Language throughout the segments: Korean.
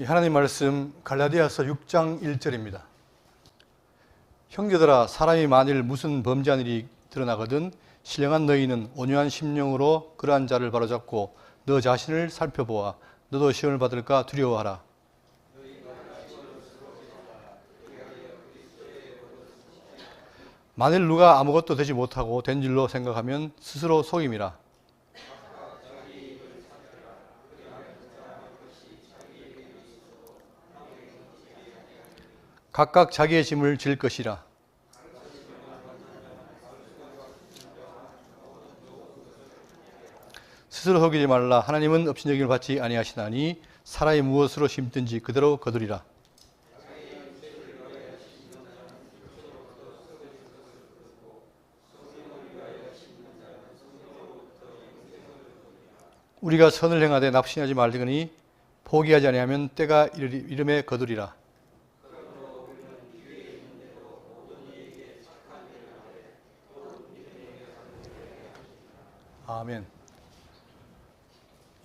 하나님 말씀 갈라디아서 6장 1절입니다. 형제들아, 사람이 만일 무슨 범죄한 일이 드러나거든 신령한 너희는 온유한 심령으로 그러한 자를 바로잡고 너 자신을 살펴보아 너도 시험을 받을까 두려워하라. 만일 누가 아무것도 되지 못하고 된 줄로 생각하면 스스로 속임이라. 각각 자기의 짐을 질 것이라. 스스로 속이지 말라. 하나님은 업신여김을 받지 아니하시나니 사람이 무엇으로 심든지 그대로 거두리라. 우리가 선을 행하되 납신하지 말거니 포기하지 아니하면 때가 이름에 거두리라. 아멘.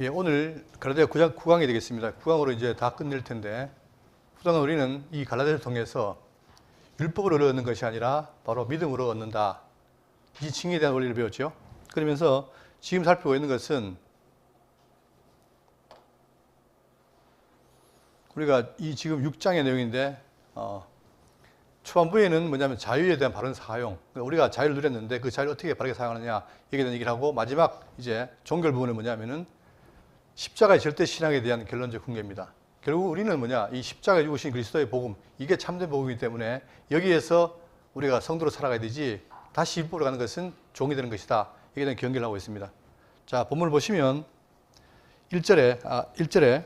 예, 오늘 갈라디아 9강이 되겠습니다. 9강으로 이제 다 끝낼 텐데, 그동안 우리는 이 갈라디아를 통해서 율법을 얻는 것이 아니라 바로 믿음으로 얻는다. 이 칭에 대한 원리를 배웠죠. 그러면서 지금 살펴보고 있는 것은 우리가 이 지금 6장의 내용인데, 초반부에는 뭐냐면 자유에 대한 바른 사용, 우리가 자유를 누렸는데 그 자유를 어떻게 바르게 사용하느냐 여기에 대한 얘기를 하고, 마지막 이제 종결 부분은 뭐냐면은 십자가의 절대 신앙에 대한 결론적 훈계입니다. 결국 우리는 뭐냐, 이 십자가에 죽으신 그리스도의 복음, 이게 참된 복음이기 때문에 여기에서 우리가 성도로 살아가야 되지 다시 율법으로 가는 것은 종이 되는 것이다. 여기에 대한 경계를 하고 있습니다. 자, 본문을 보시면 1절에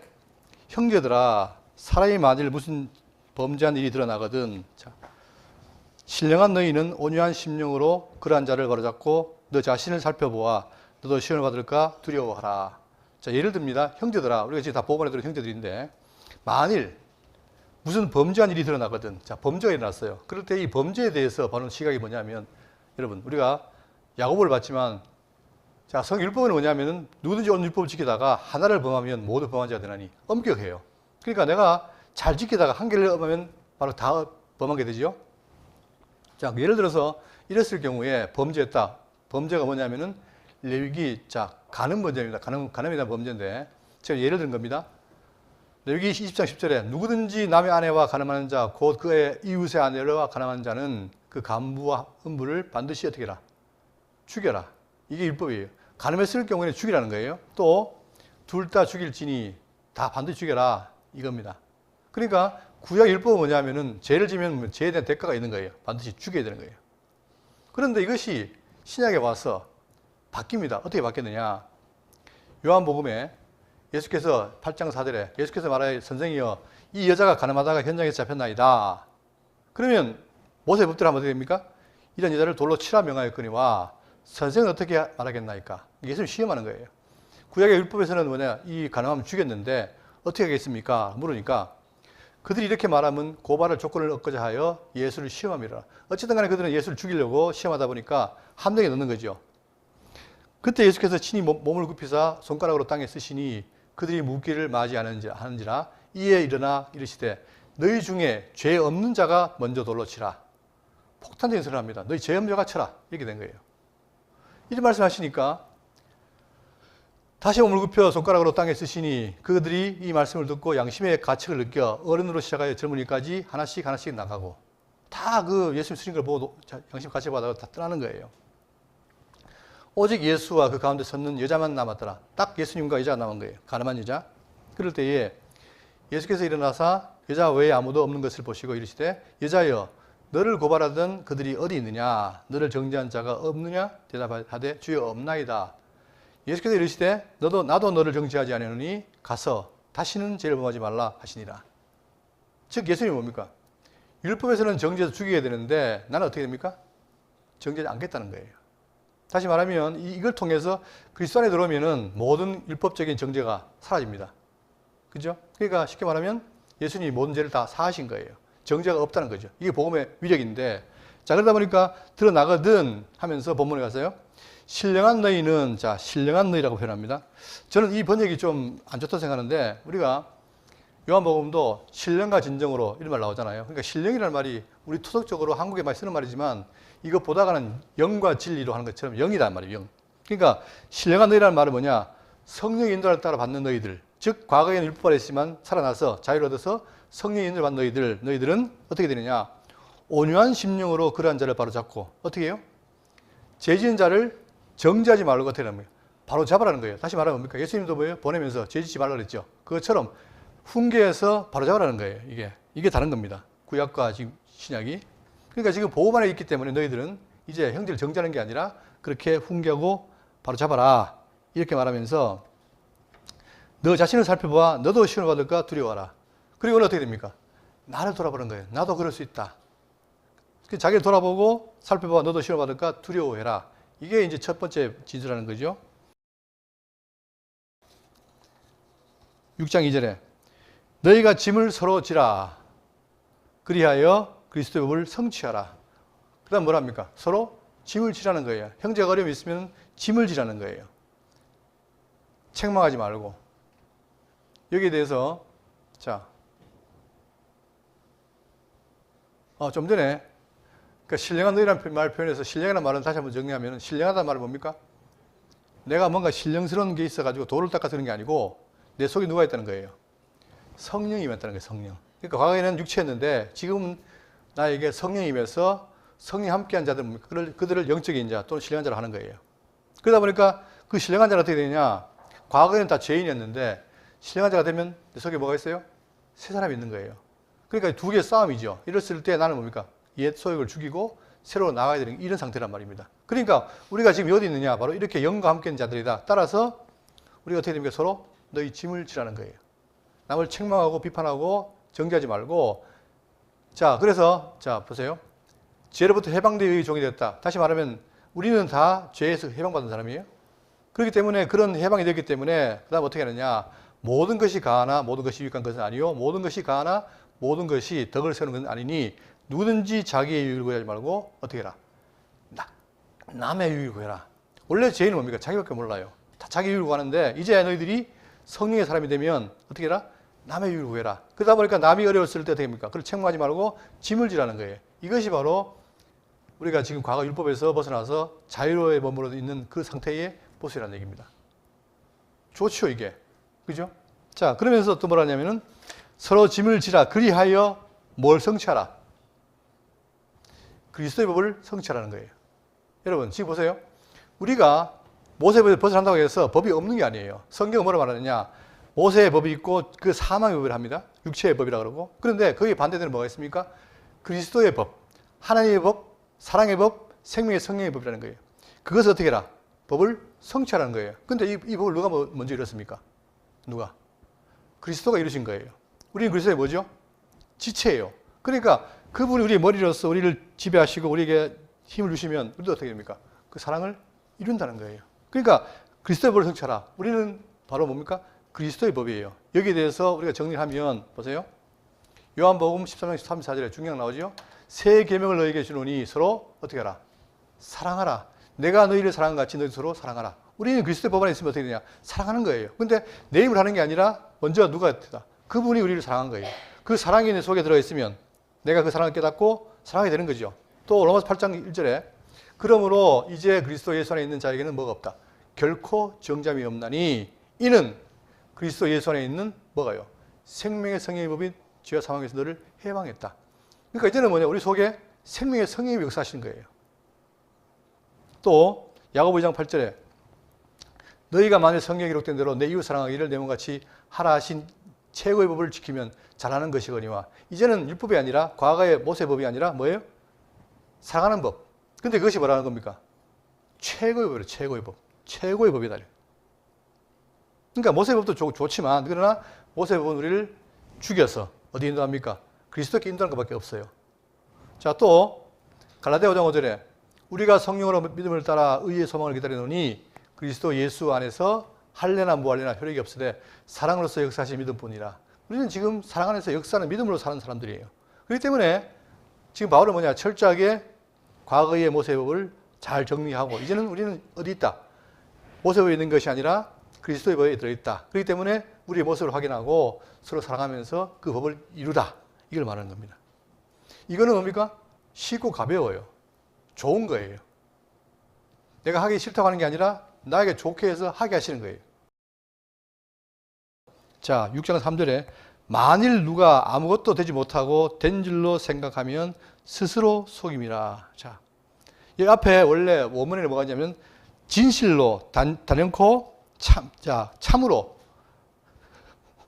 형제들아, 사람이 만일 무슨 범죄한 일이 드러나거든 자, 신령한 너희는 온유한 심령으로 그러한 자를 바로잡고 너 자신을 살펴보아 너도 시험을 받을까 두려워하라. 자, 예를 듭니다. 형제들아, 우리가 지금 다 보고만 해도 형제들인데 만일 무슨 범죄한 일이 드러나거든. 자, 범죄가 일어났어요. 그럴 때 이 범죄에 대해서 보는 시각이 뭐냐면, 여러분, 우리가 야고보를 봤지만, 자, 성율법은 뭐냐면은 누구든지 온 율법을 지키다가 하나를 범하면 모두 범한 자가 되나니 엄격해요. 그러니까 내가 잘 지키다가 한 개를 범하면 바로 다 범하게 되죠. 자, 예를 들어서 이랬을 경우에 범죄했다. 범죄가 뭐냐면은 레위기, 자, 간음 범죄입니다. 간음에 대한 범죄인데 제가 예를 든 겁니다. 레위기 20장 10절에 누구든지 남의 아내와 간음하는 자, 곧 그의 이웃의 아내와 간음하는 자는 그 간부와 음부를 반드시 어떻게 해라? 죽여라. 이게 율법이에요. 간음했을 경우에는 죽이라는 거예요. 또 둘 다 죽일지니 다 반드시 죽여라. 이겁니다. 그러니까 구약 율법은 뭐냐면은 죄를 지면 죄에 대한 대가가 있는 거예요. 반드시 죽여야 되는 거예요. 그런데 이것이 신약에 와서 바뀝니다. 어떻게 바뀌었느냐? 요한복음에 예수께서 8장 4절에 예수께서 말하여 선생이여 이 여자가 간음하다가 현장에서 잡혔나이다. 그러면 모세의 법대로 하면 어떻게 됩니까? 이런 여자를 돌로 치라 명하였거니와 선생은 어떻게 말하겠나이까? 예수님 시험하는 거예요. 구약의 율법에서는 뭐냐? 이 간음하면 죽였는데 어떻게 하겠습니까? 물으니까 그들이 이렇게 말하면 고발할 조건을 얻고자 하여 예수를 시험함이라. 어쨌든 간에 그들은 예수를 죽이려고 시험하다 보니까 함정에 넣는 거죠. 그때 예수께서 친히 몸을 굽히사 손가락으로 땅에 쓰시니 그들이 묻기를 맞이하는지라 이에 일어나 이르시되 너희 중에 죄 없는 자가 먼저 돌로 치라. 폭탄적인 선언을 합니다. 너희 죄 없는 자가 쳐라. 이렇게 된 거예요. 이런 말씀하시니까 다시 몸을 굽혀 손가락으로 땅에 쓰시니 그들이 이 말씀을 듣고 양심의 가책을 느껴 어른으로 시작하여 젊은이까지 하나씩 나가고 다 그 예수님 쓰신 걸 보고 양심 가책 받아서 다 떠나는 거예요. 오직 예수와 그 가운데 섰는 여자만 남았더라. 딱 예수님과 여자가 남은 거예요. 가늠한 여자. 그럴 때에 예수께서 일어나사 여자 외에 아무도 없는 것을 보시고 이르시되 여자여 너를 고발하던 그들이 어디 있느냐? 너를 정죄한 자가 없느냐? 대답하되 주여 없나이다. 예수께서 이르시되 나도 너를 정죄하지 아니하노니 가서 다시는 죄를 범하지 말라 하시니라. 즉 예수님이 뭡니까? 율법에서는 정죄해서 죽여야 되는데 나는 어떻게 됩니까? 정죄하지 않겠다는 거예요. 다시 말하면 이걸 통해서 그리스도 안에 들어오면은 모든 율법적인 정죄가 사라집니다. 그죠? 그러니까 쉽게 말하면 예수님이 모든 죄를 다 사하신 거예요. 정죄가 없다는 거죠. 이게 복음의 위력인데, 자, 그러다 보니까 드러나거든 하면서 본문에 가서요. 신령한 너희는, 자, 신령한 너희라고 표현합니다. 저는 이 번역이 좀 안 좋다고 생각하는데, 우리가 요한복음도 신령과 진정으로 이런 말 나오잖아요. 그러니까 신령이라는 말이 우리 토속적으로 한국에 많이 쓰는 말이지만 이것보다는 영과 진리로 하는 것처럼 영이란 말이에요. 영. 그러니까 신령한 너희라는 말은 뭐냐? 성령의 인도를 따라 받는 너희들. 즉 과거에는 율법을 했지만 살아나서 자유를 얻어서 성령의 인도를 받는 너희들은 어떻게 되느냐? 온유한 심령으로 그러한 자를 바로잡고 어떻게 해요? 죄지은 자를 정죄하지 말고 어떻게 하는 거예요? 바로 잡으라는 거예요. 다시 말하면 뭡니까? 예수님도 뭐예요? 보내면서 죄짓지 말라 그랬죠. 그것처럼 훈계해서 바로 잡으라는 거예요. 이게 다른 겁니다. 구약과 지금 신약이. 그러니까 지금 보험 안에 있기 때문에 너희들은 이제 형제를 정죄하는 게 아니라 그렇게 훈계하고 바로 잡아라. 이렇게 말하면서 너 자신을 살펴봐. 너도 시험을 받을까 두려워하라. 그리고는 어떻게 됩니까? 나를 돌아보는 거예요. 나도 그럴 수 있다. 자기를 돌아보고 살펴봐. 너도 시험을 받을까 두려워해라. 이게 이제 첫 번째 진술하는 거죠. 6장 2절에 너희가 짐을 서로 지라. 그리하여 그리스도의 법을 성취하라. 그 다음 뭐라 합니까? 서로 짐을 지라는 거예요. 형제가 어려움이 있으면 짐을 지라는 거예요. 책망하지 말고. 여기에 대해서 좀 전에 신령한 너희라는 말 표현해서 신령이라는 말은 다시 한번 정리하면 신령하다는 말은 뭡니까? 내가 뭔가 신령스러운 게 있어가지고 돌을 닦아서 그런 게 아니고 내 속에 누가 있다는 거예요? 성령이 임했다는 거예요. 성령. 그러니까 과거에는 육체였는데 지금은 나에게 성령이 임해서 성령이 함께한 자들, 그들을 영적인 자 또는 신령한 자로 하는 거예요. 그러다 보니까 그 신령한 자가 어떻게 되느냐? 과거에는 다 죄인이었는데 신령한 자가 되면 내 속에 뭐가 있어요? 새 사람이 있는 거예요. 그러니까 두 개의 싸움이죠. 이랬을 때 나는 뭡니까? 옛 소욕을 죽이고 새로 나가야 되는 이런 상태란 말입니다. 그러니까 우리가 지금 어디 있느냐? 바로 이렇게 영과 함께한 자들이다. 따라서 우리가 어떻게 됩니까? 서로 너희 짐을 지라는 거예요. 남을 책망하고 비판하고 정죄하지 말고. 그래서 보세요. 죄로부터 해방되어 종이 되었다. 다시 말하면 우리는 다 죄에서 해방받은 사람이에요. 그렇기 때문에 그런 해방이 되었기 때문에 그 다음 어떻게 하느냐? 모든 것이 가하나 모든 것이 유익한 것은 아니요. 모든 것이 가하나 모든 것이 덕을 세우는 것은 아니니 누구든지 자기의 유익을 구하지 말고 어떻게 해라? 남의 유익을 구해라. 원래 죄인은 뭡니까? 자기밖에 몰라요. 다 자기 유익을 구하는데 이제 너희들이 성령의 사람이 되면 어떻게 해라? 남의 유익을 구해라. 그러다 보니까 남이 어려웠을 때 어떻게 합니까? 그걸 책망하지 말고 짐을 지라는 거예요. 이것이 바로 우리가 지금 과거 율법에서 벗어나서 자유로에 머물러 있는 그 상태의 모습이라는 얘기입니다. 좋죠, 이게. 그죠? 그러면서 또 뭐라 하냐면은 서로 짐을 지라. 그리하여 뭘 성취하라? 그리스도의 법을 성취하라는 거예요. 여러분, 지금 보세요. 우리가 모세법을 벗어난다고 해서 법이 없는 게 아니에요. 성경은 뭐라 말하느냐? 모세의 법이 있고 그 사망의 법을 합니다. 육체의 법이라고 그러고. 그런데 거기에 반대되는 뭐가 있습니까? 그리스도의 법, 하나님의 법, 사랑의 법, 생명의 성령의 법이라는 거예요. 그것을 어떻게 해라? 법을 성취하라는 거예요. 근데 이 법을 누가 먼저 이뤘습니까? 누가? 그리스도가 이루신 거예요. 우리는 그리스도의 뭐죠? 지체예요. 그러니까 그분이 우리의 머리로서 우리를 지배하시고 우리에게 힘을 주시면 우리도 어떻게 됩니까? 그 사랑을 이룬다는 거예요. 그러니까 그리스도의 법을 성취하라. 우리는 바로 뭡니까? 그리스도의 법이에요. 여기에 대해서 우리가 정리하면 보세요. 요한복음 13장 34절에 중요한 나오죠. 새 계명을 너희에게 주노니 서로 어떻게 하라? 사랑하라. 내가 너희를 사랑한 같이 너희도 서로 사랑하라. 우리는 그리스도의 법 안에 있으면 어떻게 되냐? 사랑하는 거예요. 근데 내 힘을 하는 게 아니라 먼저 누가 했다? 그분이 우리를 사랑한 거예요. 그 사랑이 내 속에 들어있으면 내가 그 사랑을 깨닫고 사랑하게 되는 거죠. 또 로마서 8장 1절에 그러므로 이제 그리스도 예수 안에 있는 자에게는 뭐가 없다? 결코 정잠이 없나니 이는 그리스도 예수 안에 있는 뭐가요? 생명의 성령의 법인 죄와 사망에서 너를 해방했다. 그러니까 이제는 뭐냐? 우리 속에 생명의 성령이 역사하시는 거예요. 또 야고보 2장 8절에 너희가 만일 성경에 기록된 대로 내 이웃 사랑하기를 내 몸같이 하라 하신 최고의 법을 지키면 잘하는 것이거니와. 이제는 율법이 아니라 과거의 모세법이 아니라 뭐예요? 사랑하는 법. 근데 그것이 뭐라는 겁니까? 최고의 법이에요. 최고의 법. 최고의 법이다. 그러니까 모세법도 좋지만 그러나 모세법은 우리를 죽여서 어디 인도합니까? 그리스도께 인도하는 것밖에 없어요. 또 갈라디아 5장 5절에 우리가 성령으로 믿음을 따라 의의 소망을 기다리노니 그리스도 예수 안에서 할례나 무할례나 효력이 없으되 사랑으로서 역사하신 믿음뿐이라. 우리는 지금 사랑 안에서 역사하는 믿음으로 사는 사람들이에요. 그렇기 때문에 지금 바울은 뭐냐? 철저하게 과거의 모세법을 잘 정리하고 이제는 우리는 어디 있다? 모세법에 있는 것이 아니라 그리스도의 법에 들어있다. 그렇기 때문에 우리의 모습을 확인하고 서로 사랑하면서 그 법을 이루라. 이걸 말하는 겁니다. 이거는 뭡니까? 쉽고 가벼워요. 좋은 거예요. 내가 하기 싫다고 하는 게 아니라 나에게 좋게 해서 하게 하시는 거예요. 자, 6장 3절에 만일 누가 아무것도 되지 못하고 된 줄로 생각하면 스스로 속임이라. 자, 이 앞에 원래 원문에는 뭐가 있냐면 진실로 단연코 참으로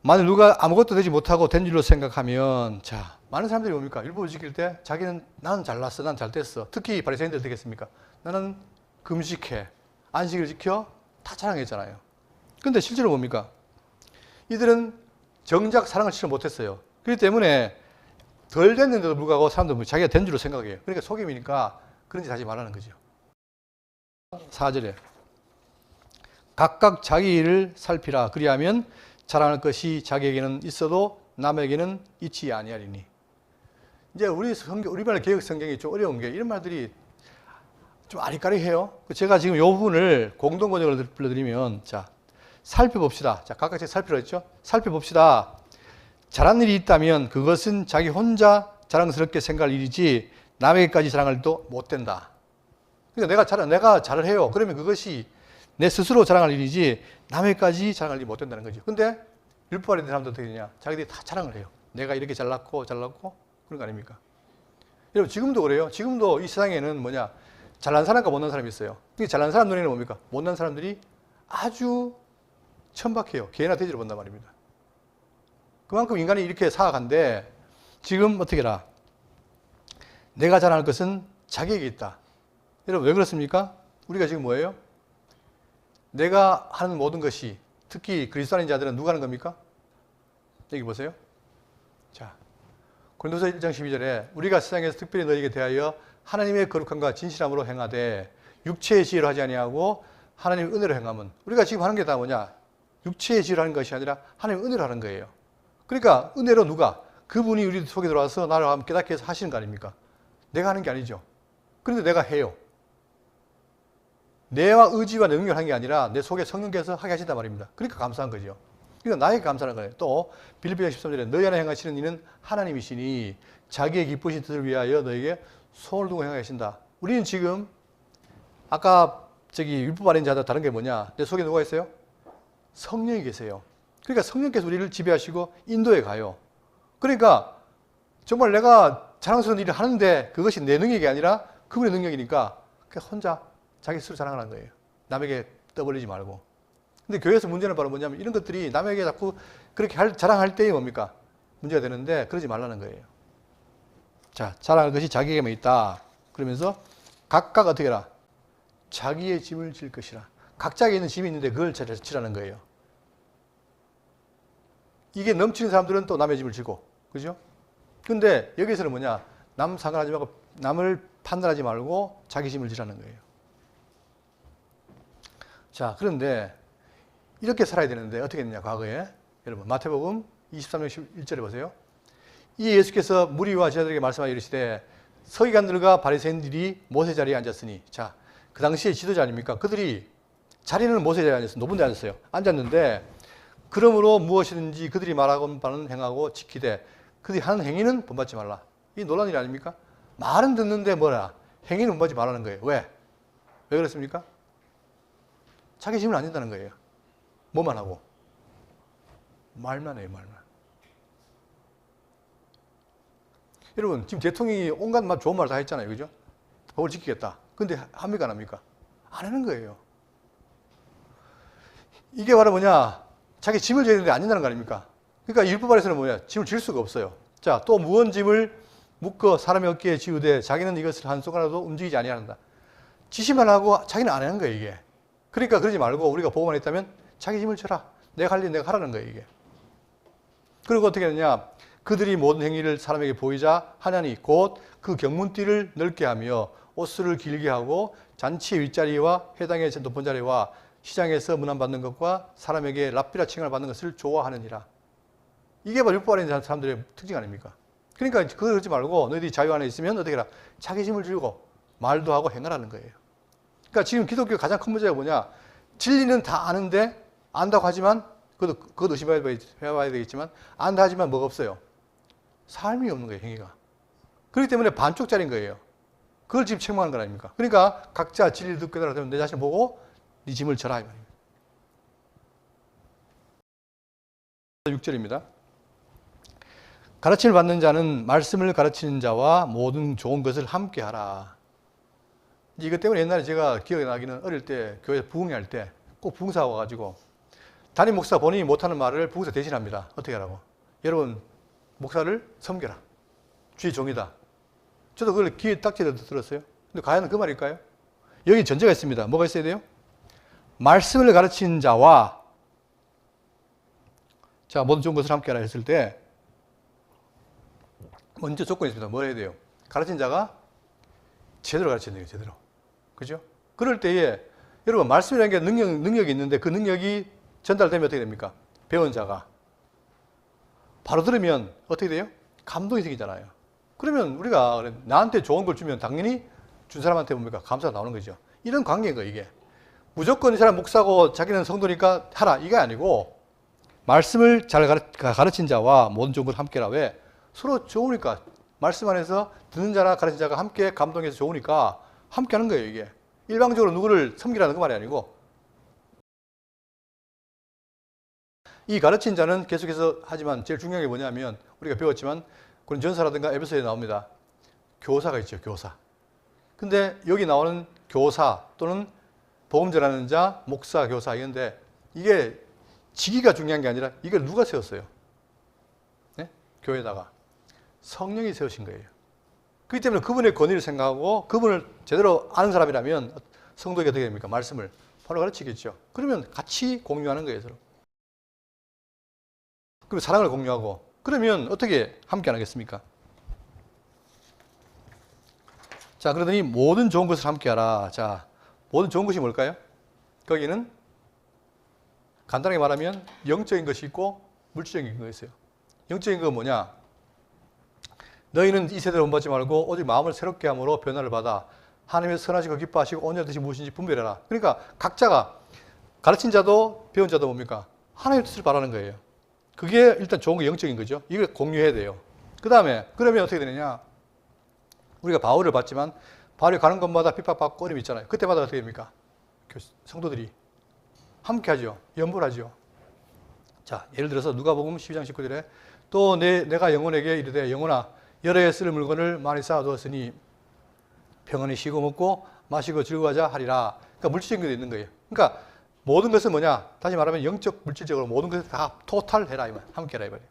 만일 누가 아무것도 되지 못하고 된 줄로 생각하면 자, 많은 사람들이 뭡니까? 율법을 지킬 때 자기는 나는 잘났어, 난 잘됐어. 특히 바리새인들 어떻게 했습니까? 나는 금식해, 안식을 지켜 다 자랑했잖아요. 근데 실제로 뭡니까? 이들은 정작 사랑을 실현 못했어요. 그렇기 때문에 덜 됐는데도 불구하고 사람들은 자기가 된 줄로 생각해요. 그러니까 속임이니까 그런 짓 하지 말라는 거죠. 4절에 각각 자기 일을 살피라. 그리하면 자랑할 것이 자기에게는 있어도 남에게는 있지 아니하리니. 이제 우리말 개혁 성경이 좀 어려운 게 이런 말들이 좀 아리까리해요. 제가 지금 이 부분을 공동 번역을 불러드리면 자, 살펴봅시다. 자, 각각 살피라 했죠? 살펴봅시다. 잘한 일이 있다면 그것은 자기 혼자 자랑스럽게 생각할 일이지 남에게까지 자랑할 일도 못 된다. 그러니까 내가 잘을 해요. 그러면 그것이 내 스스로 자랑할 일이지 남에게까지 자랑할 일이 못 된다는 거죠. 근데 율법 아래 사람들 어떻게 되냐? 자기들이 다 자랑을 해요. 내가 이렇게 잘났고 그런 거 아닙니까? 여러분 지금도 그래요. 지금도 이 세상에는 뭐냐? 잘난 사람과 못난 사람이 있어요. 잘난 사람 눈에는 뭡니까? 못난 사람들이 아주 천박해요. 개나 돼지를 본단 말입니다. 그만큼 인간이 이렇게 살아간데 지금 어떻게 해라? 내가 자랑할 것은 자기에게 있다. 여러분 왜 그렇습니까? 우리가 지금 뭐예요? 내가 하는 모든 것이 특히 그리스도인 자들은 누가 하는 겁니까? 여기 보세요. 자, 고린도서 1장 12절에 우리가 세상에서 특별히 너희에게 대하여 하나님의 거룩함과 진실함으로 행하되 육체의 지혜로 하지 아니하고 하나님의 은혜로 행함은 우리가 지금 하는 게 다 뭐냐? 육체의 지혜로 하는 것이 아니라 하나님의 은혜로 하는 거예요. 그러니까 은혜로 누가? 그분이 우리 속에 들어와서 나를 한번 깨닫게 해서 하시는 거 아닙니까? 내가 하는 게 아니죠. 그런데 내가 해요. 내와 의지와 능력을 하는 게 아니라 내 속에 성령께서 하게 하신단 말입니다. 그러니까 감사한 거죠. 그러니까 나에게 감사하는 거예요. 또 빌립보서 13절에 너희 안에 행하시는 이는 하나님이시니 자기의 기쁘신 뜻을 위하여 너에게 소원을 두고 행하게 하신다. 우리는 지금 아까 율법 아닌 자들 다른 게 뭐냐? 내 속에 누가 있어요? 성령이 계세요. 그러니까 성령께서 우리를 지배하시고 인도해 가요. 그러니까 정말 내가 자랑스러운 일을 하는데 그것이 내 능력이 아니라 그분의 능력이니까 그냥 혼자 자기 스스로 자랑하는 거예요. 남에게 떠벌리지 말고. 근데 교회에서 문제는 바로 뭐냐면 이런 것들이 남에게 자꾸 그렇게 자랑할 때에 뭡니까? 문제가 되는데 그러지 말라는 거예요. 자, 자랑할 것이 자기에게만 있다. 그러면서 각각 어떻게 해라? 자기의 짐을 질 것이라. 각자에게 있는 짐이 있는데 그걸 지라는 거예요. 이게 넘치는 사람들은 또 남의 짐을 지고, 그죠? 근데 여기서는 뭐냐? 남 상관하지 말고 남을 판단하지 말고 자기 짐을 지라는 거예요. 자, 그런데 이렇게 살아야 되는데 어떻게 했느냐, 과거에. 여러분, 마태복음 23장 1절에 보세요. 이 예수께서 무리와 제자들에게 말씀하여 이르시되 서기관들과 바리새인들이 모세 자리에 앉았으니, 자, 그 당시에 지도자 아닙니까? 그들이 자리는 모세 자리에 앉았어요. 높은 데 앉았어요. 앉았는데 그러므로 무엇이든지 그들이 말하고 바는 행하고 지키되 그들이 하는 행위는 본받지 말라. 이 놀라운 일 아닙니까? 말은 듣는데 뭐라? 행위는 본받지 말라는 거예요. 왜? 왜 그렇습니까? 자기 짐을 안 진다는 거예요. 뭐만 하고? 말만 해요, 말만. 여러분, 지금 대통령이 온갖 좋은 말 다 했잖아요. 그죠? 법을 지키겠다. 근데 합니까, 안 합니까? 안 하는 거예요. 이게 바로 뭐냐? 자기 짐을 져야 되는데 안 진다는 거 아닙니까? 그러니까 율법 아래서는 뭐냐? 짐을 질 수가 없어요. 자, 또 무언 짐을 묶어 사람의 어깨에 지우되 자기는 이것을 한 순간라도 움직이지 아니한다. 지시만 하고 자기는 안 하는 거예요, 이게. 그러니까 그러지 말고 우리가 보고만 했다면 자기 짐을 져라. 내가 할 일 내가 하라는 거예요, 이게. 그리고 어떻게 하느냐? 그들이 모든 행위를 사람에게 보이자 하나니 곧 그 경문띠를 넓게 하며 옷수를 길게 하고 잔치의 윗자리와 회당의 높은 자리와 시장에서 문안 받는 것과 사람에게 랍비라 칭을 받는 것을 좋아하느니라. 이게 바로 율법 아래 있는 사람들의 특징 아닙니까? 그러니까 그거 그러지 말고 너희들이 자유 안에 있으면 어떻게 해라? 자기 짐을 지고 말도 하고 행하라는 거예요. 그러니까 지금 기독교의 가장 큰 문제가 뭐냐? 진리는 다 아는데 안다고 하지만 그것도 의심해봐야 되겠지만, 안다 하지만 뭐가 없어요? 삶이 없는 거예요, 행위가. 그렇기 때문에 반쪽짜리인 거예요. 그걸 지금 책망하는 거 아닙니까? 그러니까 각자 진리를 듣고 깨달으면 내 자신을 보고 네 짐을 져라 이 말입니다. 6절입니다. 가르침을 받는 자는 말씀을 가르치는 자와 모든 좋은 것을 함께 하라. 이것 때문에 옛날에 제가 기억이 나기는 어릴 때 교회 부흥회 할 때 꼭 부흥사 와가지고 담임 목사 본인이 못하는 말을 부흥사 대신합니다. 어떻게 하라고? 여러분 목사를 섬겨라. 주의 종이다. 저도 그걸 귀에 딱지를 들었어요. 근데 과연 그 말일까요? 여기 전제가 있습니다. 뭐가 있어야 돼요? 말씀을 가르치는 자와 자 모든 좋은 것을 함께 하라 했을 때 먼저 조건이 있습니다. 뭘 해야 돼요? 가르치는 자가 제대로 가르쳐야 돼요. 제대로. 그죠? 그럴 때에 여러분 말씀이라는 게 능력이 있는데 그 능력이 전달되면 어떻게 됩니까? 배운 자가 바로 들으면 어떻게 돼요? 감동이 생기잖아요. 그러면 우리가 나한테 좋은 걸 주면 당연히 준 사람한테 뭡니까? 감사가 나오는 거죠. 이런 관계인 거예요, 이게. 무조건 이 사람 목사고 자기는 성도니까 하라. 이게 아니고 말씀을 잘 가르친 자와 모든 좋은 걸 함께라. 왜? 서로 좋으니까. 말씀 안에서 듣는 자나 가르친 자가 함께 감동해서 좋으니까 함께 하는 거예요, 이게. 일방적으로 누구를 섬기라는 그 말이 아니고 이 가르친 자는 계속해서 하지만 제일 중요한 게 뭐냐면 우리가 배웠지만 그런 전서라든가 에베소에 나옵니다. 교사가 있죠, 교사. 근데 여기 나오는 교사 또는 복음 전하는 자, 목사, 교사 이건데 이게 직위가 중요한 게 아니라 이걸 누가 세웠어요? 네? 교회에다가 성령이 세우신 거예요. 그렇기 때문에 그분의 권위를 생각하고 그분을 제대로 아는 사람이라면 성도에게 어떻게 됩니까? 말씀을 바로 가르치겠죠. 그러면 같이 공유하는 거예요, 서로. 그리고 사랑을 공유하고 그러면 어떻게 함께 안 하겠습니까? 자, 그러더니 모든 좋은 것을 함께 하라. 자, 모든 좋은 것이 뭘까요? 거기는 간단하게 말하면 영적인 것이 있고 물질적인 것이 있어요. 영적인 건 뭐냐? 너희는 이 세대를 본받지 말고 오직 마음을 새롭게 함으로 변화를 받아 하나님의 선하시고 기뻐하시고 온전한 뜻이 무엇인지 분별해라. 그러니까 각자가 가르친 자도 배운 자도 뭡니까? 하나님의 뜻을 바라는 거예요. 그게 일단 좋은 게 영적인 거죠. 이걸 공유해야 돼요. 그 다음에 그러면 어떻게 되느냐? 우리가 바울을 봤지만 바울이 가는 곳마다 핍박받고 어려움이 있잖아요. 그때마다 어떻게 됩니까? 성도들이 함께 하죠. 연보하죠. 자, 예를 들어서 누가복음 12장 19절에 또 내가 영혼에게 이르되 영혼아 여러 해 쓸 물건을 많이 쌓아두었으니 평안히 쉬고 먹고 마시고 즐거워하자 하리라. 그러니까 물질적인 게 있는 거예요. 그러니까 모든 것은 뭐냐? 다시 말하면 영적, 물질적으로 모든 것을 다 토탈해라. 이 말. 함께 해라. 이 말이에요.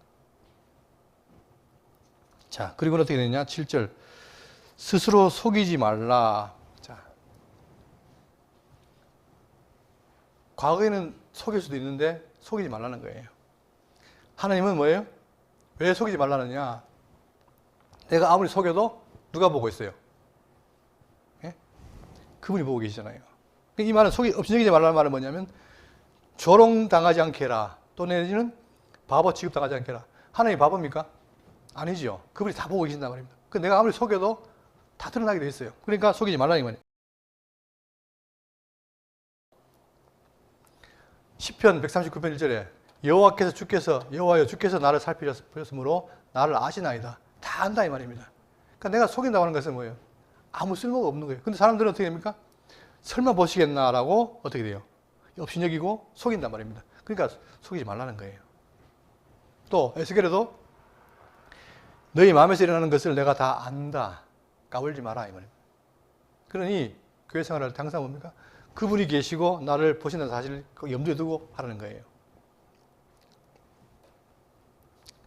자, 그리고는 어떻게 되느냐? 7절. 스스로 속이지 말라. 자. 과거에는 속일 수도 있는데 속이지 말라는 거예요. 하나님은 뭐예요? 왜 속이지 말라느냐? 내가 아무리 속여도 누가 보고 있어요? 예? 그분이 보고 계시잖아요. 이 말은 업신여기지 말라는 말은 뭐냐면 조롱당하지 않게 해라. 또 내지는 바보 취급당하지 않게 해라. 하나님이 바보입니까? 아니죠. 그분이 다 보고 계신단 말입니다. 내가 아무리 속여도 다 드러나게 돼 있어요. 그러니까 속이지 말라는 말이에요. 시편 139편 1절에 여호와여 주께서 나를 살피셨으므로 나를 아시나이다. 다 안다 이 말입니다. 그러니까 내가 속인다고 하는 것은 뭐예요? 아무 쓸모가 없는 거예요. 근데 사람들은 어떻게 됩니까? 설마 보시겠나라고 어떻게 돼요? 업신여기고 속인단 말입니다. 그러니까 속이지 말라는 거예요. 또 에스겔에도 너희 마음에서 일어나는 것을 내가 다 안다. 까불지 마라 이 말입니다. 그러니 교회 생활할 때 항상 뭡니까? 그분이 계시고 나를 보신다는 사실을 염두에 두고 하라는 거예요.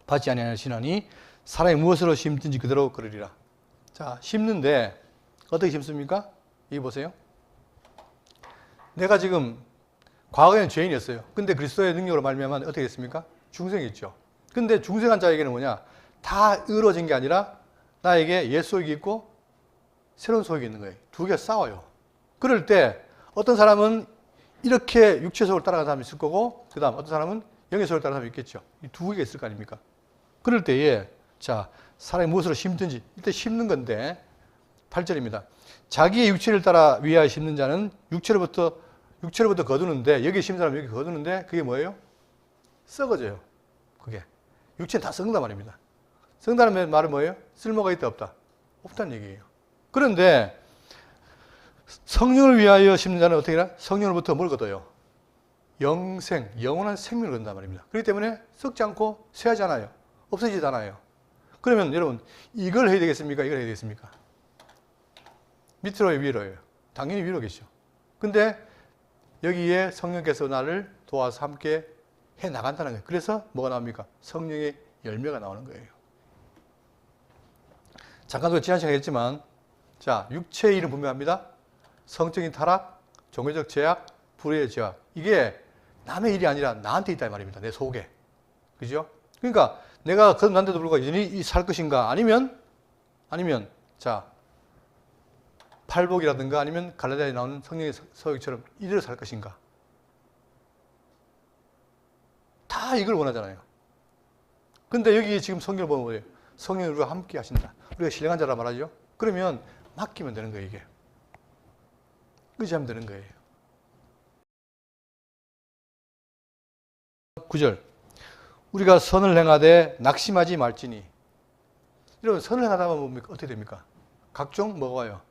받지 아니하시나니 사람이 무엇으로 심든지 그대로 그러리라. 자, 심는데 어떻게 심습니까? 여기 보세요. 내가 지금 과거에는 죄인이었어요. 근데 그리스도의 능력으로 말미암아 어떻게 됐습니까? 중생이 있죠. 근데 중생한 자에게는 뭐냐? 다 의로워진 게 아니라 나에게 옛 소욕이 있고 새로운 소욕이 있는 거예요. 두 개가 싸워요. 그럴 때 어떤 사람은 이렇게 육체 소욕을 따라가는 사람이 있을 거고 그 다음 어떤 사람은 영의 소욕을 따라가는 사람이 있겠죠. 이 두 개가 있을 거 아닙니까? 그럴 때에 자, 사람이 무엇으로 심든지 일단 심는 건데 8절입니다. 자기의 육체를 따라 위하여 심는 자는 육체로부터 거두는데 여기 심는 사람은 여기 거두는데 그게 뭐예요? 썩어져요. 그게. 육체는 다 썩는단 말입니다. 썩는다는 말은 뭐예요? 쓸모가 있다 없다? 없다는 얘기예요. 그런데 성령을 위하여 심는 자는 어떻게 해라? 성령으로부터 뭘 거둬요? 영생, 영원한 생명을 거둔단 말입니다. 그렇기 때문에 썩지 않고 쇠하지 않아요. 없어지지 않아요. 그러면 여러분 이걸 해야 되겠습니까? 이걸 해야 되겠습니까? 밑으로요, 위로요? 당연히 위로겠죠. 근데 여기에 성령께서 나를 도와서 함께 해 나간다는 거예요. 그래서 뭐가 나옵니까? 성령의 열매가 나오는 거예요. 잠깐도 지난 시간에 했지만, 자, 육체의 일은 분명합니다. 성적인 타락, 종교적 제약, 불의의 제약. 이게 남의 일이 아니라 나한테 있다 이 말입니다. 내 속에. 그죠? 그러니까 내가 거듭난데도 불구하고 여전히 살 것인가? 아니면 자, 팔복이라든가 아니면 갈라디아에 나오는 성령의 서역처럼 이대로 살 것인가? 다 이걸 원하잖아요. 근데 여기 지금 성경을 보면 뭐예요? 성령이 우리와 함께 하신다. 우리가 신령한 자라 말하죠. 그러면 맡기면 되는 거예요, 이게. 의지하면 되는 거예요. 9절. 우리가 선을 행하되 낙심하지 말지니. 여러분, 선을 행하다 보면 뭡니까? 어떻게 됩니까? 각종 뭐가 와요?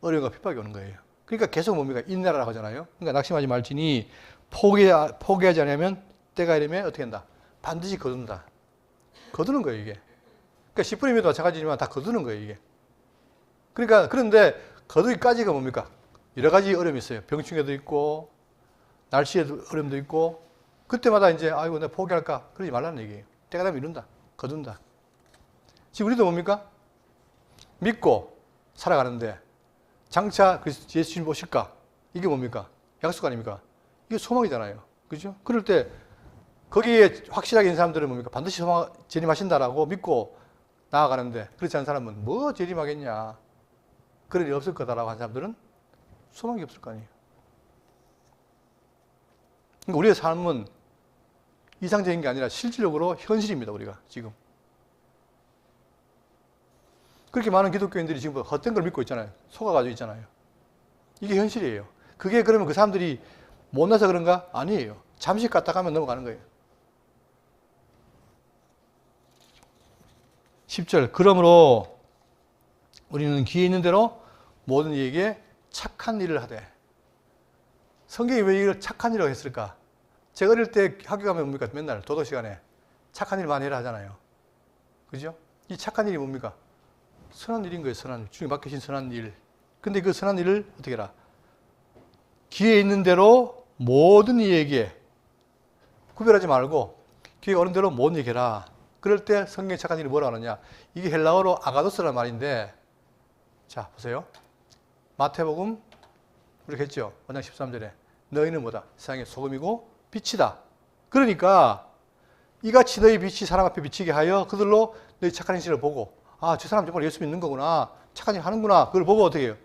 어려움과 핍박이 오는 거예요. 그러니까 계속 뭡니까? 인내라고 하잖아요. 그러니까 낙심하지 말지니 포기하지 않으면 때가 이르면 어떻게 한다? 반드시 거둔다. 거두는 거예요, 이게. 그러니까 10분이면 마찬가지지만 다 거두는 거예요, 이게. 그러니까, 그런데 거두기까지가 뭡니까? 여러 가지 어려움이 있어요. 병충해도 있고, 날씨에도 어려움도 있고, 그때마다 이제, 아이고, 내가 포기할까? 그러지 말라는 얘기예요. 때가 되면 이룬다. 거둔다. 지금 우리도 뭡니까? 믿고 살아가는데, 장차 예수님 오실까? 이게 뭡니까? 약속 아닙니까? 이게 소망이잖아요. 그죠? 그럴 때, 거기에 확실하게 있는 사람들은 뭡니까? 반드시 재림하신다라고 믿고 나아가는데, 그렇지 않은 사람은 뭐 재림하겠냐? 그럴 일 없을 거다라고 하는 사람들은 소망이 없을 거 아니에요. 그러니까 우리의 삶은 이상적인 게 아니라 실질적으로 현실입니다, 우리가 지금. 그렇게 많은 기독교인들이 지금 헛된 걸 믿고 있잖아요. 속아가지고 있잖아요. 이게 현실이에요. 그게 그러면 그 사람들이 못나서 그런가? 아니에요. 잠시 갔다 가면 넘어가는 거예요. 10절. 그러므로 우리는 귀에 있는 대로 모든 이에게 착한 일을 하되. 성경이 왜 이걸 착한 일이라고 했을까? 제가 어릴 때 학교 가면 뭡니까? 맨날 도덕 시간에 착한 일 많이 해라 하잖아요. 그죠? 이 착한 일이 뭡니까? 선한 일인 거예요. 선한 일. 주님 맡기신 선한 일. 근데 그 선한 일을 어떻게 해라? 귀에 있는 대로 모든 이에게 구별하지 말고 귀에 오는 대로 모든 이에게 해라. 그럴 때 성경의 착한 일이 뭐라고 하느냐? 이게 헬라어로 아가도스라는 말인데, 자, 보세요. 마태복음, 우리가 했죠? 5장 13절에. 너희는 뭐다? 세상의 소금이고 빛이다. 그러니까 이같이 너희 빛이 사람 앞에 비치게 하여 그들로 너희 착한 행실을 보고, 아, 저 사람 정말 예수 믿는 거구나. 착한 일 하는구나. 그걸 보고 어떻게 해요?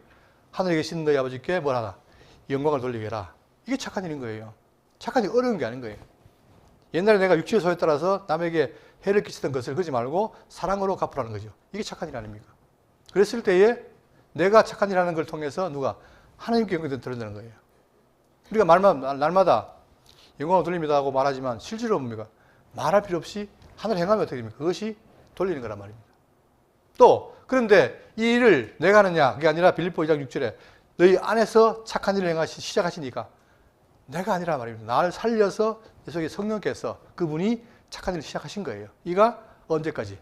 하늘에 계신 너희 아버지께 뭘 하라? 영광을 돌리게 해라. 이게 착한 일인 거예요. 착한 일 어려운 게 아닌 거예요. 옛날에 내가 육체의 소에 따라서 남에게 해를 끼치던 것을 그러지 말고 사랑으로 갚으라는 거죠. 이게 착한 일 아닙니까? 그랬을 때에 내가 착한 일 하는 걸 통해서 누가? 하나님께 영광을 드린다는 거예요. 우리가 날마다 영광을 돌립니다 하고 말하지만 실제로 뭡니까? 말할 필요 없이 하늘 행하면 어떻게 됩니까? 그것이 돌리는 거란 말입니다. 또 그런데 이 일을 내가 하느냐? 그게 아니라 빌립보 2장 6절에 너희 안에서 착한 일을 시작하시니까 내가 아니라 말입니다. 나를 살려서 내 속에 성령께서 그분이 착한 일을 시작하신 거예요. 이가 언제까지?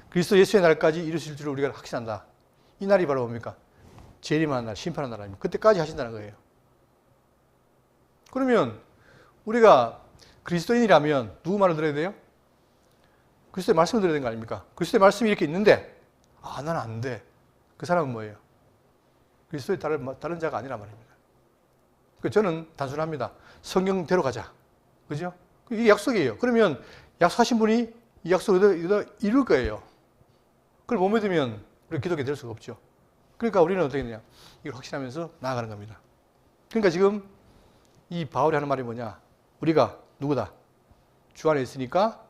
그리스도 예수의 날까지 이루실 줄을 우리가 확신한다. 이 날이 바로 뭡니까? 재림하는 날, 심판하는 날 아닙니까? 그때까지 하신다는 거예요. 그러면 우리가 그리스도인이라면 누구 말을 들어야 돼요? 그리스도의 말씀을 들어야 되는 거 아닙니까? 그리스도의 말씀이 이렇게 있는데, 아, 나는 안 돼. 그 사람은 뭐예요? 그리스도의 다른 자가 아니란 말입니다. 저는 단순합니다. 성경대로 가자. 그죠? 이게 약속이에요. 그러면 약속하신 분이 이 약속을 이룰 거예요. 그걸 못 믿으면 우리 기독교 될 수가 없죠. 그러니까 우리는 어떻게 되냐? 이걸 확신하면서 나아가는 겁니다. 그러니까 지금 이 바울이 하는 말이 뭐냐? 우리가 누구다? 주 안에 있으니까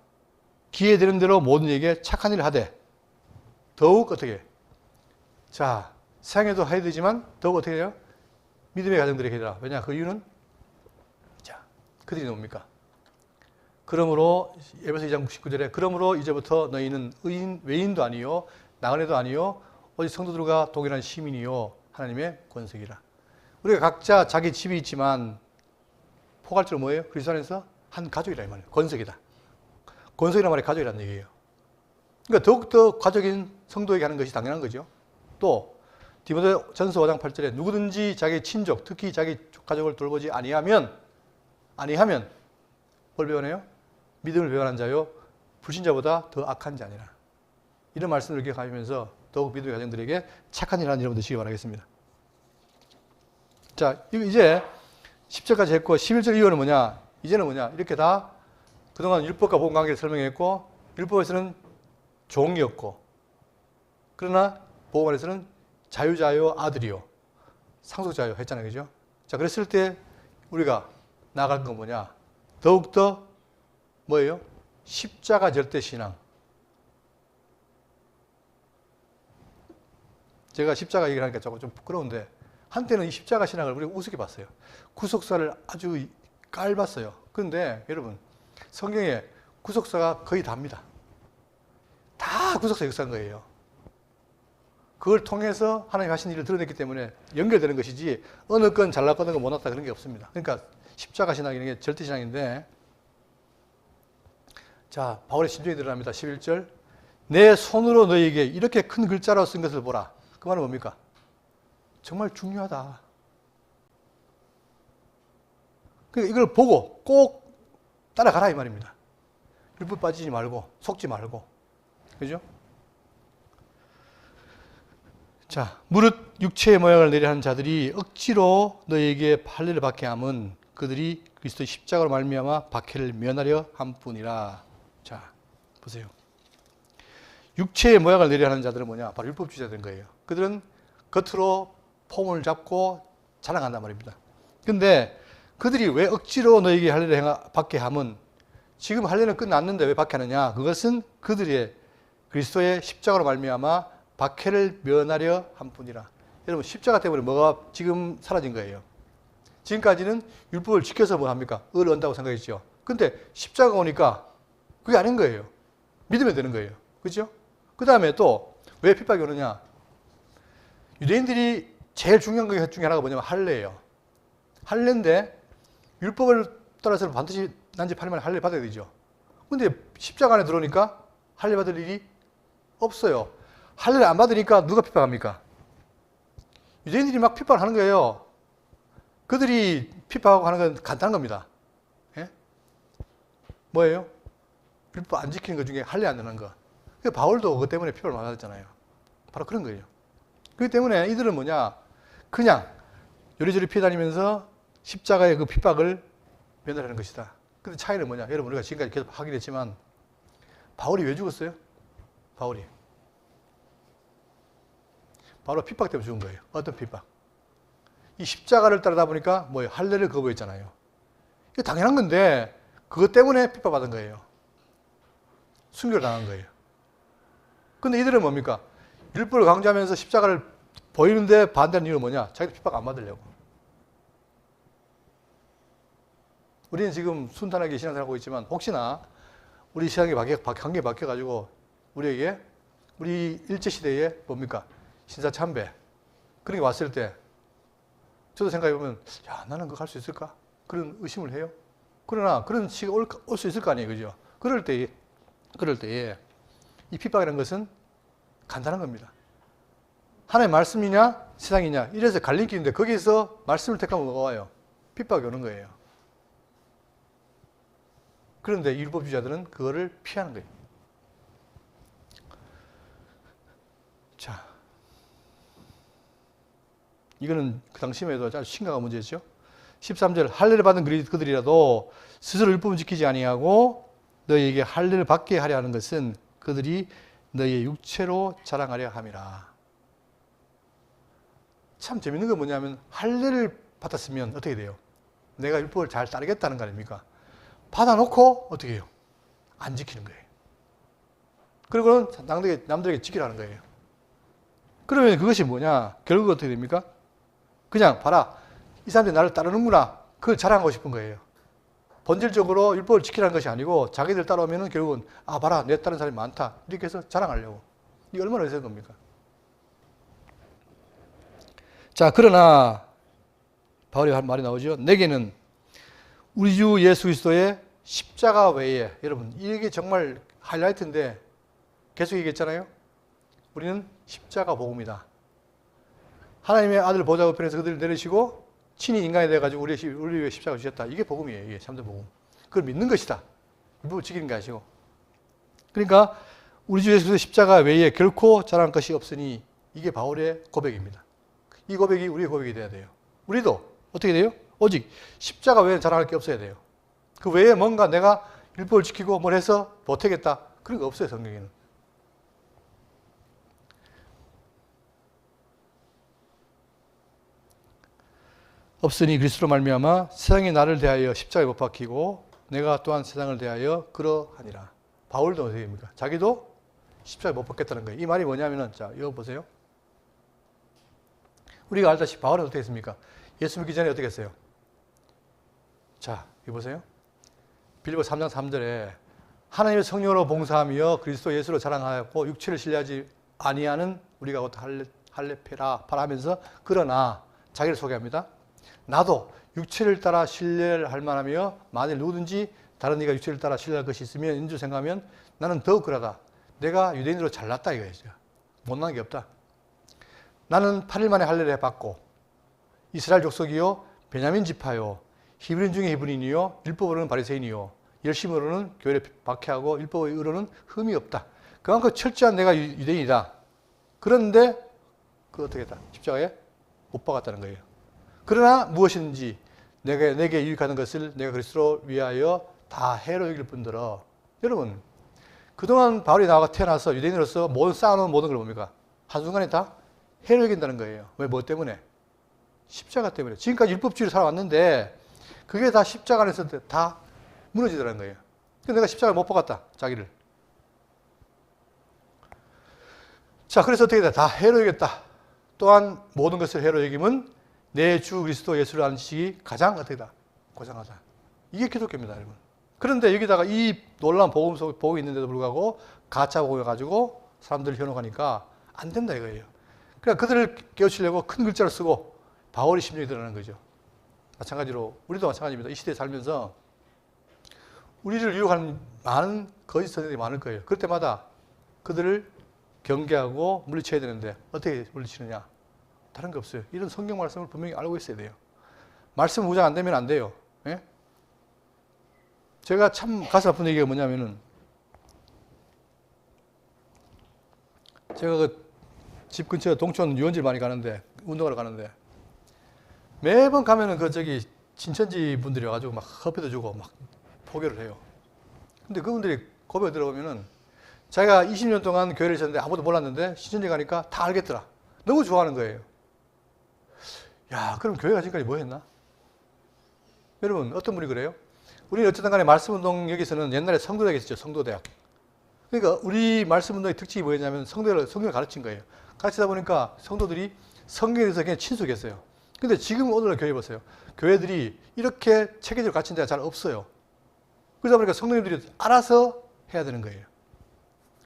기회 되는 대로 모든 이에게 착한 일을 하되 더욱 어떻게? 자, 세상에도 해야 되지만 더욱 어떻게 해요? 믿음의 가정들에게 해라. 왜냐? 그 이유는 자, 그들이 뭡니까? 그러므로 에베소 2장 19절에 그러므로 이제부터 너희는 외인도 아니요 나그네도 아니요 오직 성도들과 동일한 시민이요 하나님의 권속이라. 우리가 각자 자기 집이 있지만 포괄적으로 뭐예요? 그리스도 안에서 한 가족이라 이 말이에요. 권속이다. 권속이란 말이 가족이라는 얘기예요. 그러니까 더욱더 가족인 성도에게 하는 것이 당연한 거죠. 또 디모데전서 5장 8절에 누구든지 자기 친족, 특히 자기 가족을 돌보지 아니하면 뭘 배워내요? 믿음을 배반한 자요 불신자보다 더 악한 자니라. 이런 말씀을 기억하면서 더욱 믿음의 가정들에게 착한 일 하는 여러분 되시기 바라겠습니다. 자, 이제 10절까지 했고 11절 이후는 뭐냐? 이제는 뭐냐? 이렇게 다 그동안 율법과 복음 관계를 설명했고 율법에서는 종이었고 그러나 복음 안에서는 자유자요 아들이요 상속자요 했잖아요. 그죠? 자, 그랬을 때 우리가 나아갈 건 뭐냐? 더욱더 뭐예요? 십자가 절대 신앙. 제가 십자가 얘기를 하니까 조금 좀 부끄러운데 한때는 이 십자가 신앙을 우리가 우습게 봤어요. 구속사를 아주 깔봤어요. 그런데 여러분 성경에 구속사가 거의 답니다. 다 구속사 역사한 거예요. 그걸 통해서 하나님 하신 일을 드러냈기 때문에 연결되는 것이지 어느 건 잘났고 어느 건 못났다 그런 게 없습니다. 그러니까 십자가 신앙이라는 게 절대 신앙인데 자, 바울의 심정이 드러납니다. 11절 내 손으로 너희에게 이렇게 큰 글자로 쓴 것을 보라. 그 말은 뭡니까? 정말 중요하다. 그러니까 이걸 보고 꼭 따라가라 이 말입니다. 율법 빠지지 말고 속지 말고 그죠? 자, 무릇 육체의 모양을 내려 하는 자들이 억지로 너희에게 판례를 받게 함은 그들이 그리스도의 십자가로 말미암아 박해를 면하려 함뿐이라. 자, 보세요. 육체의 모양을 내려 하는 자들은 뭐냐? 바로 율법주의자들인 거예요. 그들은 겉으로 폼을 잡고 자랑한단 말입니다. 근데 그들이 왜 억지로 너희에게 할례를 받게 함은 지금 할례는 끝났는데 왜 받게 하느냐? 그것은 그들의 그리스도의 십자가로 말미암아 박해를 면하려 함뿐이라. 여러분 십자가 때문에 뭐가 지금 사라진 거예요? 지금까지는 율법을 지켜서 뭐 합니까? 의를 얻는다고 생각했죠. 근데 십자가 오니까 그게 아닌 거예요. 믿으면 되는 거예요. 그렇죠? 그 다음에 또 왜 핍박이 오느냐? 유대인들이 제일 중요한 것 중에 하나가 뭐냐면 할례예요. 할례인데 율법을 따라서 반드시 난지 8일 만에 할례 받아야 되죠. 근데 십자가 안에 들어오니까 할례 받을 일이 없어요. 할례를 안 받으니까 누가 핍박합니까? 유대인들이 막 핍박을 하는 거예요. 그들이 핍박하고 하는 건 간단한 겁니다. 예? 뭐예요? 율법 안 지키는 것 중에 할례 안 되는 거. 바울도 그것 때문에 핍박을 받았잖아요. 바로 그런 거예요. 그렇기 때문에 이들은 뭐냐? 그냥 요리조리 피해 다니면서 십자가의 그 핍박을 면하려는 것이다. 근데 차이는 뭐냐? 여러분 우리가 지금까지 계속 하긴 했지만 바울이 왜 죽었어요? 바울이 바로 핍박 때문에 죽은 거예요. 어떤 핍박? 이 십자가를 따르다 보니까 뭐예요? 할례를 거부했잖아요. 이게 당연한 건데 그것 때문에 핍박받은 거예요. 순교를 당한 거예요. 근데 이들은 뭡니까? 율법을 강조하면서 십자가를 보이는데 반대하는 이유는 뭐냐? 자기도 핍박 안 받으려고. 우리는 지금 순탄하게 신앙생활 하고 있지만 혹시나 우리 신앙이 관계 바뀌어가지고 우리에게 우리 일제시대에 뭡니까? 신사참배 그런 게 왔을 때 저도 생각해보면 야 나는 그거 할 수 있을까? 그런 의심을 해요. 그러나 그런 시기가 올 수 있을 거 아니에요. 그죠? 그럴 때에 이 핍박이라는 것은 간단한 겁니다. 하나님의 말씀이냐 세상이냐 이래서 갈림길인데 거기서 말씀을 택하면 뭐가 와요? 핍박이 오는 거예요. 그런데 율법주의자들은 그거를 피하는 거예요. 자, 이거는 그 당시에도 아주 심각한 문제죠. 13절 할례를 받은 그들이라도 스스로 율법을 지키지 아니하고 너희에게 할례를 받게 하려 하는 것은 그들이 너희의 육체로 자랑하려 함이라. 참 재밌는 건 뭐냐면 할례를 받았으면 어떻게 돼요? 내가 율법을 잘 따르겠다는 거 아닙니까? 받아놓고 어떻게 해요? 안 지키는 거예요. 그리고는 남들에게 지키라는 거예요. 그러면 그것이 뭐냐? 결국 어떻게 됩니까? 그냥 봐라. 이 사람들이 나를 따르는구나. 그걸 자랑하고 싶은 거예요. 본질적으로 율법을 지키라는 것이 아니고 자기들 따라오면은 결국은 아 봐라 내 따르는 사람이 많다 이렇게 해서 자랑하려고. 이게 얼마나 어리석은 겁니까? 자 그러나 바울이 한 말이 나오죠. 내게는 우리 주 예수 그리스도의 십자가 외에 여러분 이게 정말 하이라이트인데 계속 얘기했잖아요. 우리는 십자가 복음이다. 하나님의 아들 보좌 우편에서 그들을 내리시고 친히 인간이 돼가지고 우리 위해 십자가 주셨다. 이게 복음이에요. 이게 참된 복음. 그걸 믿는 것이다. 율법을 지키는 게 아니고. 그러니까 우리 주 예수의 십자가 외에 결코 자랑할 것이 없으니 이게 바울의 고백입니다. 이 고백이 우리의 고백이 돼야 돼요. 우리도 어떻게 돼요? 오직 십자가 외에 자랑할 게 없어야 돼요. 그 외에 뭔가 내가 율법을 지키고 뭘 해서 보태겠다. 그런 거 없어요. 성경에는. 없으니 그리스도로 말미암아 세상이 나를 대하여 십자가에 못 박히고 내가 또한 세상을 대하여 그러하니라. 바울도 어떻게 됩니까? 자기도 십자가에 못 박겠다는 거예요. 이 말이 뭐냐면은 자 이거 보세요. 우리가 알다시피 바울은 어떻게 했습니까? 예수 믿기 전에 어떻게 했어요? 자 이거 보세요. 빌립보 3장 3절에 하나님의 성령으로 봉사하며 그리스도 예수로 자랑하였고 육체를 신뢰하지 아니하는 우리가 곧 할례페라 하면서 그러나 자기를 소개합니다. 나도 육체를 따라 신뢰를 할 만하며 만일 누구든지 다른 이가 육체를 따라 신뢰할 것이 있으면 인줄 생각하면 나는 더욱 그러다. 내가 유대인으로 잘났다 이거예요. 못난 게 없다. 나는 8일 만에 할례를 받고 이스라엘 족속이요 베냐민 지파요 히브리인 중에 히브리인이요 율법으로는 바리새인이요 열심으로는 교회를 박해하고 율법의 의로는 흠이 없다. 그만큼 철저한 내가 유대인이다. 그런데 그 어떻게 했다? 십자가에 못 박았다는 거예요. 그러나 무엇이든지 내게 유익하는 것을 내가 그리스도로 위하여 다 해로 여길 뿐더러 여러분 그동안 바울이 나와 태어나서 유대인으로서 모든 쌓아놓은 모든 걸 뭡니까? 한순간에 다 해로 여긴다는 거예요. 왜? 뭐 때문에? 십자가 때문에. 지금까지 율법주의로 살아왔는데 그게 다 십자가 안에서 다 무너지더라는 거예요. 그래서 내가 십자가를 못 박았다. 자기를. 자 그래서 어떻게 돼? 다 해로 여겼다. 또한 모든 것을 해로 여김은 내 주 그리스도 예수를 아는 지식이 가장 어떻게다? 고상하다. 이게 기독교입니다, 여러분. 그런데 여기다가 이 놀라운 복음 속에 복음이 있는데도 불구하고 가짜 복음을 가지고 사람들을 현혹하니까 안 된다 이거예요. 그러니까 그들을 깨우치려고 큰 글자를 쓰고 바울의 심정이 드러나는 거죠. 마찬가지로 우리도 마찬가지입니다. 이 시대에 살면서 우리를 유혹하는 많은 거짓 선생들이 많을 거예요. 그럴 때마다 그들을 경계하고 물리쳐야 되는데 어떻게 물리치느냐? 다른 게 없어요. 이런 성경 말씀을 분명히 알고 있어야 돼요. 말씀 무장 안 되면 안 돼요. 예? 제가 참 가슴 아픈 얘기가 뭐냐면은 제가 그 집 근처 동촌 유원지를 많이 가는데 운동하러 가는데 매번 가면은 그 저기 친천지 분들이 와가지고 막 커피도 주고 막 포교를 해요. 근데 그분들이 고백을 들어보면은 자기가 20년 동안 교회를 있었는데 아무도 몰랐는데 신천지 가니까 다 알겠더라. 너무 좋아하는 거예요. 야, 그럼 교회가 지금까지 뭐 했나? 여러분, 어떤 분이 그래요? 우리는 어쨌든 간에 말씀운동 여기서는 옛날에 성도대학이 있었죠. 성도대학. 그러니까 우리 말씀운동의 특징이 뭐였냐면 성경을 가르친 거예요. 가르치다 보니까 성도들이 성경에 대해서 그냥 친숙했어요. 근데 지금 오늘날 교회 보세요. 교회들이 이렇게 체계적으로 갖춘 데가 잘 없어요. 그러다 보니까 성도님들이 알아서 해야 되는 거예요.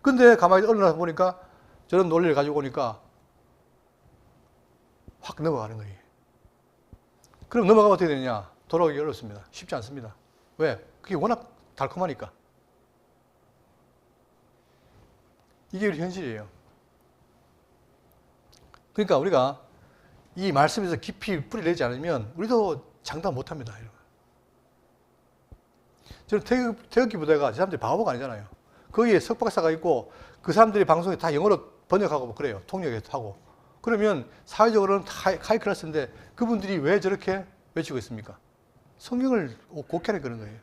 근데 가만히 어느 날 보니까 저런 논리를 가지고 오니까 확 넘어가는 거예요. 그럼 넘어가면 어떻게 되느냐? 돌아오기 어렵습니다. 쉽지 않습니다. 왜? 그게 워낙 달콤하니까. 이게 우리 현실이에요. 그러니까 우리가 이 말씀에서 깊이 뿌리 내지 않으면 우리도 장담 못 합니다. 저는 태극기 부대가 저 사람들이 바보가 아니잖아요. 거기에 석박사가 있고 그 사람들이 방송에 다 영어로 번역하고 뭐 그래요. 통역하고. 그러면 사회적으로는 다 하이 클래스인데 그분들이 왜 저렇게 외치고 있습니까? 성경을 곡해하는 그런 거예요.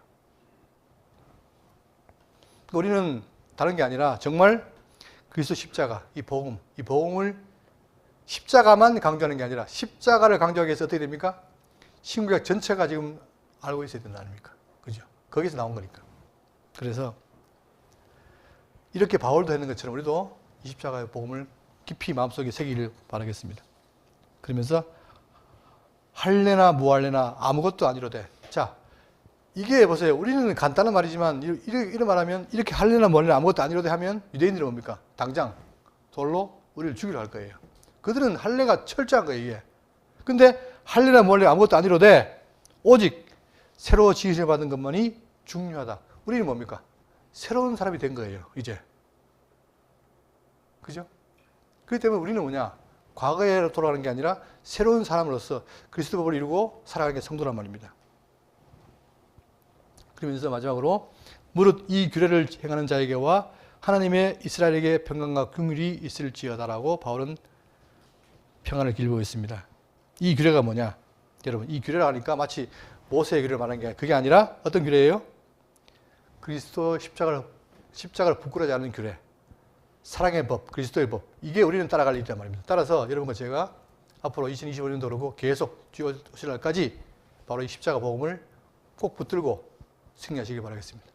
우리는 다른 게 아니라 정말 그리스도 십자가, 이 복음을 십자가만 강조하는 게 아니라 십자가를 강조하기 위해서 어떻게 됩니까? 신구약 전체가 지금 알고 있어야 된다 아닙니까? 그죠? 거기서 나온 거니까. 그래서 이렇게 바울도 했는 것처럼 우리도 이 십자가의 복음을 깊이 마음속에 새기길 바라겠습니다. 그러면서 할래나 무할래나 아무것도 아니로 돼. 자, 이게 보세요. 우리는 간단한 말이지만 이런 말하면 이렇게 할래나 말래나 아무것도 안 이러되 하면 유대인들은 뭡니까? 당장 돌로 우리를 죽이려 할 거예요. 그들은 할례가 철저한 거예요. 이게. 근데 할례나 말래 아무것도 안 이러되 오직 새로 지으셔 받은 것만이 중요하다. 우리는 뭡니까? 새로운 사람이 된 거예요. 이제. 그죠? 그렇기 때문에 우리는 뭐냐? 과거에 돌아가는 게 아니라 새로운 사람으로서 그리스도 법을 이루고 살아가는 게 성도란 말입니다. 그러면서 마지막으로 무릇 이 규례를 행하는 자에게와 하나님의 이스라엘에게 평강과 긍휼이 있을지어다라고 바울은 평안을 길고 있습니다. 이 규례가 뭐냐? 여러분, 이 규례라 하니까 마치 모세의 규례를 말하는 게 그게 아니라 어떤 규례예요? 그리스도 십자가를 부끄러워하지 않는 규례. 사랑의 법, 그리스도의 법. 이게 우리는 따라갈 일이란 말입니다. 따라서 여러분과 제가 앞으로 2025년도 그러고 계속 뒤오실 날까지 바로 이 십자가 복음을 꼭 붙들고 승리하시길 바라겠습니다.